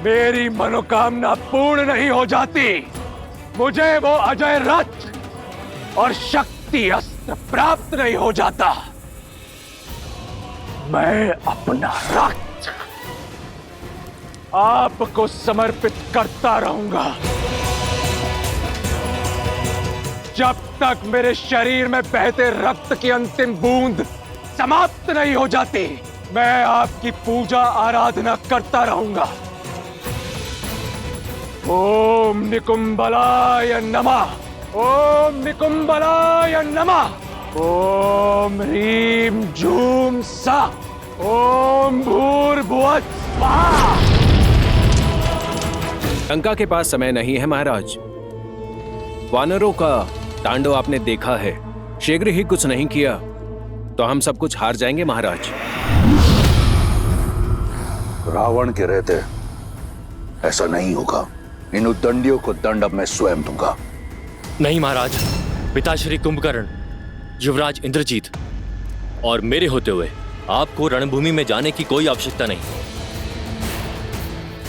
मेरी मनोकामना पूर्ण नहीं हो जाती, मुझे वो अजय रथ और शक्ति अस्त्र प्राप्त नहीं हो जाता, मैं अपना रक्त आपको समर्पित करता रहूंगा। जब तक मेरे शरीर में बहते रक्त की अंतिम बूंद समाप्त नहीं हो जाती, मैं आपकी पूजा आराधना करता रहूंगा। ओम निकुंबलाय नमः, ओम निकुंबलाय नमः, ओम ह्रीम झूम सा, ओम भूर्भुवः स्वाहा। लंका के पास समय नहीं है महाराज। वानरों का तांडव आपने देखा है। शीघ्र ही कुछ नहीं किया तो हम सब कुछ हार जाएंगे महाराज। रावण के रहते ऐसा नहीं होगा। इन उद्दंडियों को दंड अब मैं स्वयं दूंगा। नहीं महाराज, पिताश्री कुंभकर्ण, युवराज इंद्रजीत और मेरे होते हुए आपको रणभूमि में जाने की कोई आवश्यकता नहीं।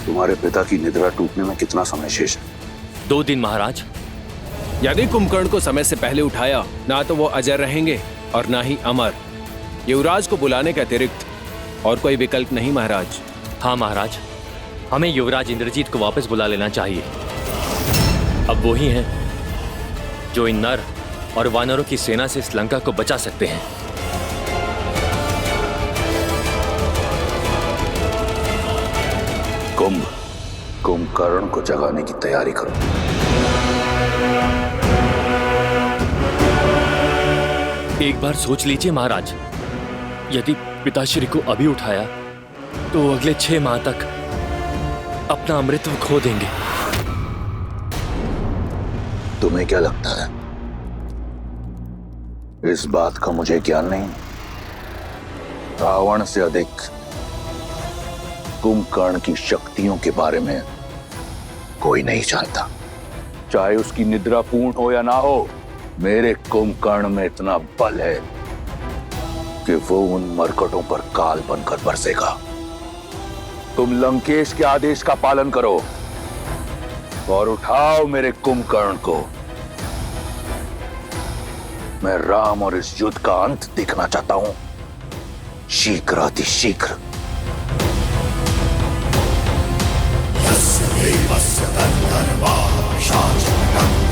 तुम्हारे पिता की निद्रा टूटने में कितना समय शेष है? 2 दिन महाराज। यदि कुंभकर्ण को समय से पहले उठाया, ना तो वो अजर रहेंगे और ना ही अमर। युवराज को बुलाने के अतिरिक्त और कोई विकल्प नहीं महाराज। हाँ महाराज, हमें युवराज इंद्रजीत को वापस बुला लेना चाहिए। अब वो ही हैं जो इन नर और वानरों की सेना से इस लंका को बचा सकते हैं। कुंभकर्ण को जगाने की तैयारी करो। एक बार सोच लीजिए महाराज, यदि पिताश्री को अभी उठाया तो अगले 6 माह तक अपना अमृतत्व खो देंगे। तुम्हें क्या लगता है इस बात का मुझे ज्ञान नहीं? रावण से अधिक कुंभकर्ण की शक्तियों के बारे में कोई नहीं जानता। चाहे उसकी निद्रा पूर्ण हो या ना हो, मेरे कुंभकर्ण में इतना बल है कि वो उन मरकटों पर काल बनकर बरसेगा। तुम लंकेश के आदेश का पालन करो और उठाओ मेरे कुंभकर्ण को। मैं राम और इस युद्ध का अंत देखना चाहता हूं, शीघ्र अतिशीघ्र। यस्य देवस्य तद्धर्मा शाश्वतम्